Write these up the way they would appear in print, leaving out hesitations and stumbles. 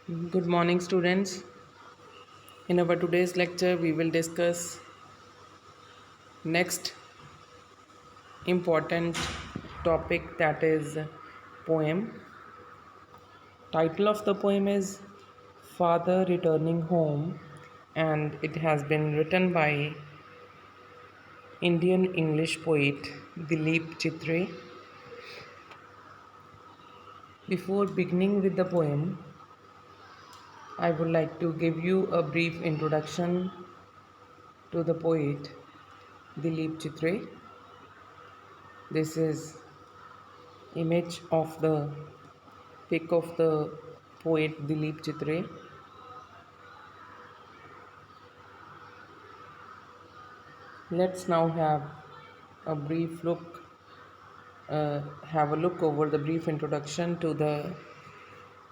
Good morning, students. In our today's lecture, we will discuss next important topic, that is poem. Title of the poem is Father Returning Home, and it has been written by Indian English poet Dilip Chitre. Before beginning with the poem, I would like to give you a brief introduction to the poet Dilip Chitre. This is image of the pic of the poet Dilip Chitre. Let's now a brief look, have a look over the brief introduction to the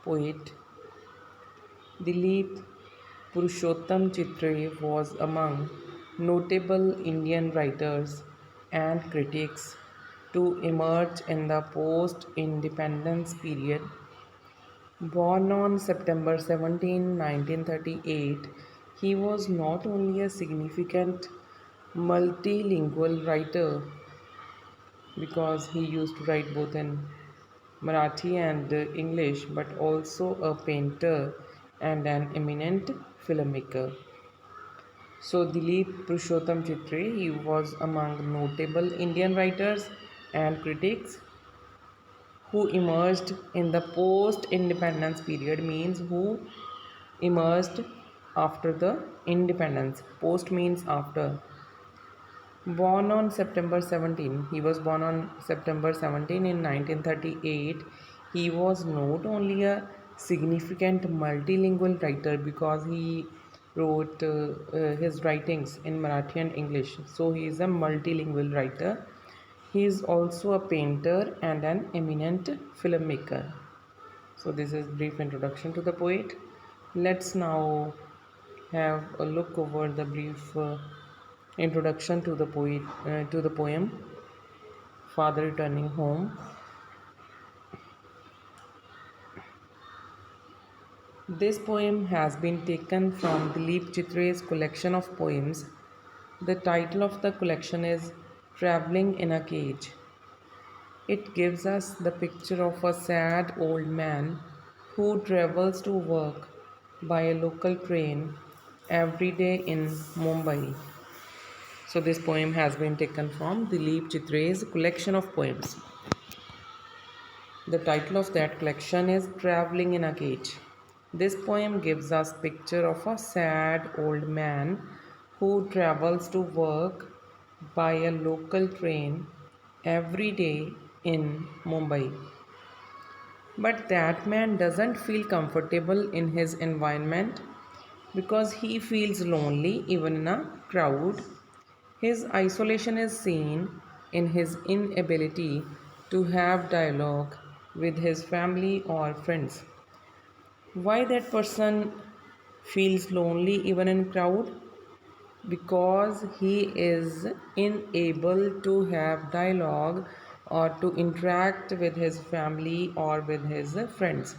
poet. Dilip Purushottam Chitre was among notable Indian writers and critics to emerge in the post-independence period. Born on September 17, 1938, he was not only a significant multilingual writer because he used to write both in Marathi and English, but also a painter and an eminent filmmaker. So Dilip Purushottam Chitre, he was among notable Indian writers and critics who emerged in the post independence period, means who emerged after the independence. Post means after. Born on September 17, he was born on September 17 in 1938. He was not only a significant multilingual writer because he wrote his writings in Marathi and English. So he is a multilingual writer. He is also a painter and an eminent filmmaker. So this is brief introduction to the poet. Let's now have a look over the brief introduction to the poem Father Returning Home. This poem has been taken from Dilip Chitre's collection of poems. The title of the collection is Traveling in a Cage. It gives us the picture of a sad old man who travels to work by a local train every day in Mumbai. So, this poem has been taken from Dilip Chitre's collection of poems. The title of that collection is Traveling in a Cage. This poem gives us picture of a sad old man who travels to work by a local train every day in Mumbai. But that man doesn't feel comfortable in his environment because he feels lonely even in a crowd. His isolation is seen in his inability to have dialogue with his family or friends. Why that person feels lonely even in crowd? Because he is unable to have dialogue or to interact with his family or with his friends.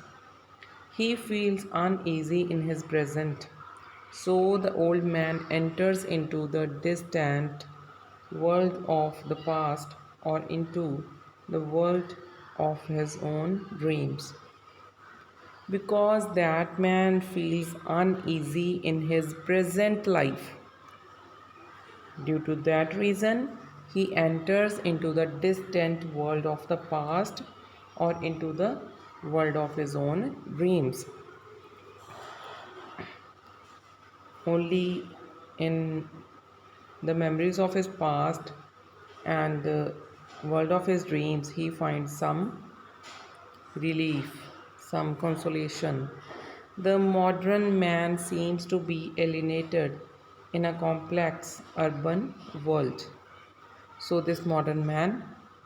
He feels uneasy in his present. So the old man enters into the distant world of the past or into the world of his own dreams. Because that man feels uneasy in his present life. Due to that reason, he enters into the distant world of the past or into the world of his own dreams. Only in the memories of his past and the world of his dreams he finds some relief, some consolation. The modern man seems to be alienated in a complex urban world. So, this modern man,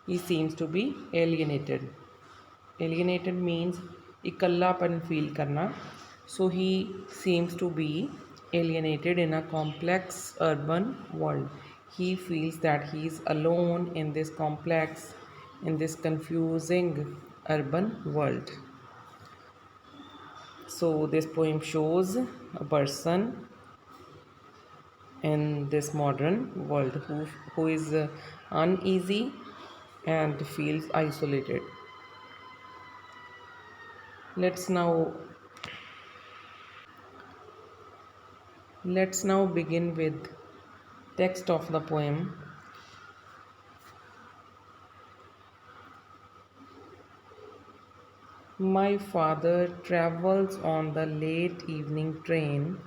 he seems to be alienated. Alienated means ikallapan feel karna. So, he seems to be alienated in a complex urban world. He feels that he is alone in this complex, in this confusing urban world. So this poem shows a person in this modern world who is uneasy and feels isolated. Let's now begin with text of the poem. My father travels on the late evening train,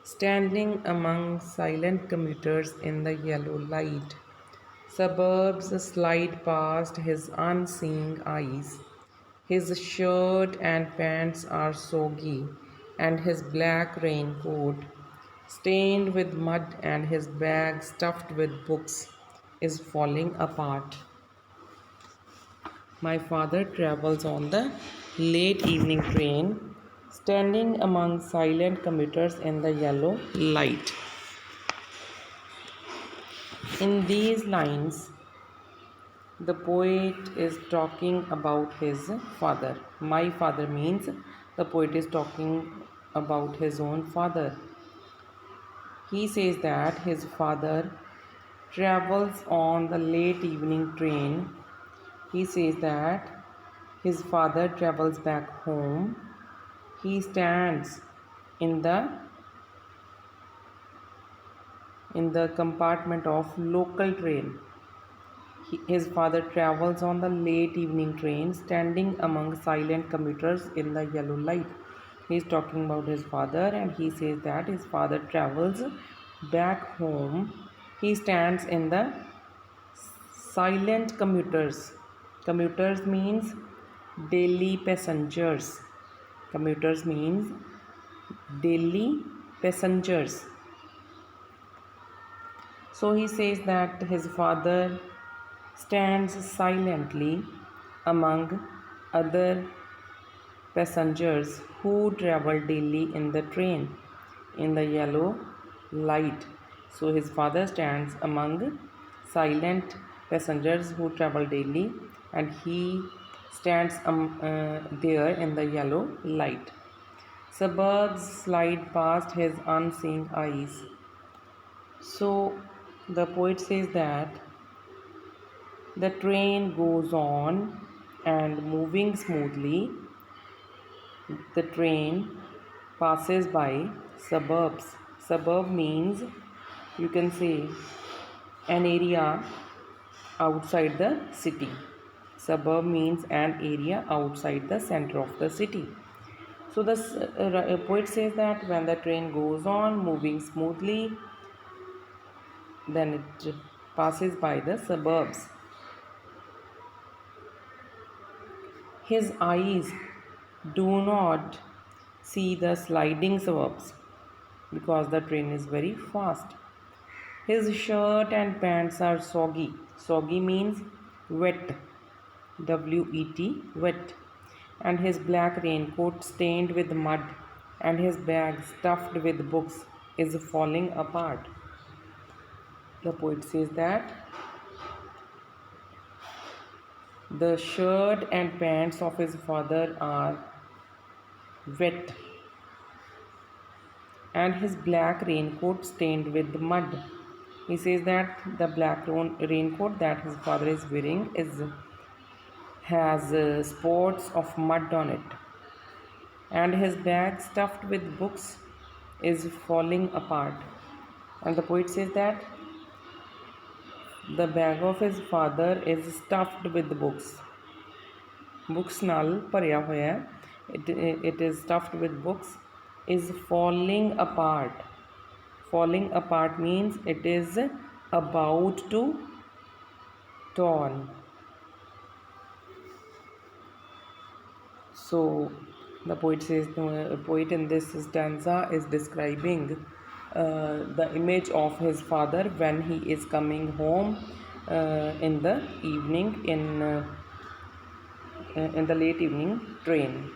standing among silent commuters in the yellow light. Suburbs slide past his unseeing eyes. His shirt and pants are soggy, and his black raincoat, stained with mud, and his bag stuffed with books, is falling apart. My father travels on the late evening train, standing among silent commuters in the yellow light. In these lines, the poet is talking about his father. My father means the poet is talking about his own father. He says that his father travels on the late evening train. He says that his father travels back home. He stands in the compartment of local train. His father travels on the late evening train, standing among silent commuters in the yellow light. He is talking about his father, and he says that his father travels back home. He stands in the silent commuters. Commuters means daily passengers. Commuters means daily passengers. So he says that his father stands silently among other passengers who travel daily in the train in the yellow light. So his father stands among silent passengers who travel daily, and he stands there in the yellow light. Suburbs slide past his unseeing eyes. So the poet says that the train goes on and moving smoothly. The train passes by suburbs. Suburb means, you can say, an area outside the city. Suburb means an area outside the center of the city. So the poet says that when the train goes on moving smoothly, then it passes by the suburbs. His eyes do not see the sliding suburbs because the train is very fast. His shirt and pants are soggy. Soggy means wet. W-E-T, wet. And his black raincoat stained with mud and his bag stuffed with books is falling apart. The poet says that the shirt and pants of his father are wet and his black raincoat stained with mud. He says that the black raincoat that his father is wearing has spots of mud on it, and his bag stuffed with books is falling apart. And the poet says that the bag of his father is stuffed with books. Books ਨਾਲ ਭਰਿਆ ਹੋਇਆ ਹੈ. It is stuffed with books, is falling apart. Falling apart means it is about to torn. So the poet says, the poet in this stanza is describing the image of his father when he is coming home in the evening in the late evening train.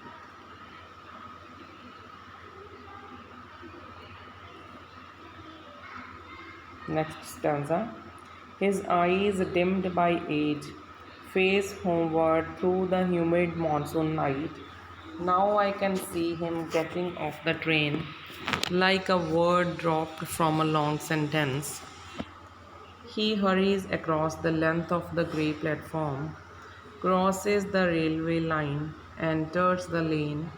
Next stanza. His eyes dimmed by age face homeward through the humid monsoon night. Now I can see him getting off the train like a word dropped from a long sentence. He hurries across the length of the grey platform, crosses the railway line, enters the lane.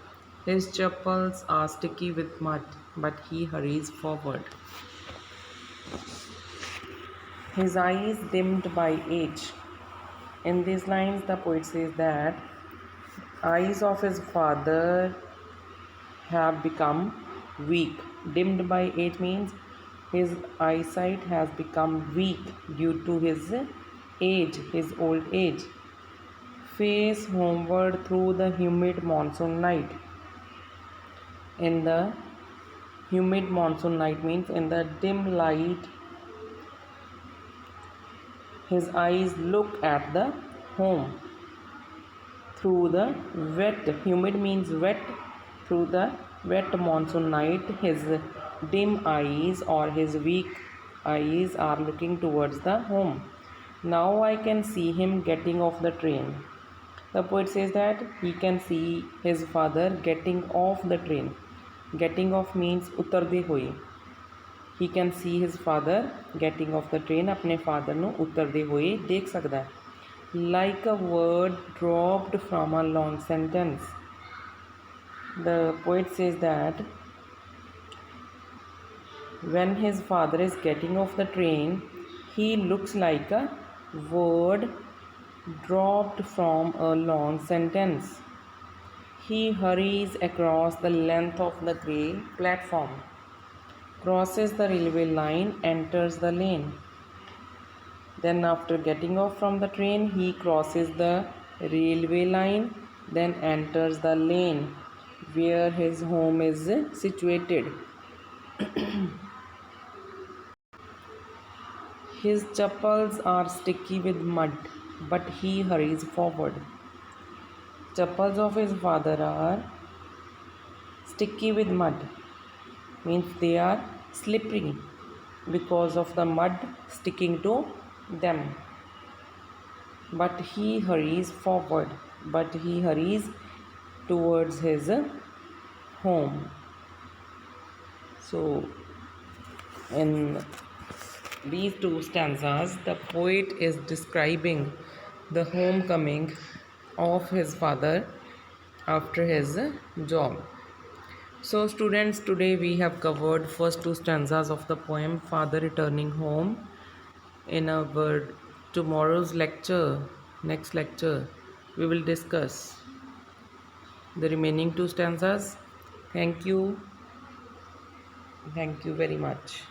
His chappals are sticky with mud, but he hurries forward. His eyes dimmed by age. In these lines, the poet says that eyes of his father have become weak. Dimmed by age means his eyesight has become weak due to his age, his old age. Face homeward through the humid monsoon night. In the humid monsoon night means in the dim light, his eyes look at the home through the wet. Humid means wet. Through the wet monsoon night, his dim eyes or his weak eyes are looking towards the home. Now I can see him getting off the train. The poet says that he can see his father getting off the train. Getting off means utarde hoye. He can see his father getting off the train. अपने father ਨੂੰ उतरदे होए देख सकता है. Like a word dropped from a long sentence. The poet says that when his father is getting off the train, he looks like a word dropped from a long sentence. He hurries across the length of the grey platform, crosses the railway line, enters the lane. Then after getting off from the train, he crosses the railway line, then enters the lane where his home is situated. His chappals are sticky with mud, but he hurries forward. Chappals of his father are sticky with mud, means they are slippery because of the mud sticking to them. But he hurries forward, but he hurries towards his home. So in these two stanzas, the poet is describing the homecoming of his father after his job. So students, today we have covered first two stanzas of the poem Father Returning Home. In our tomorrow's lecture, next lecture, we will discuss the remaining two stanzas. Thank you very much.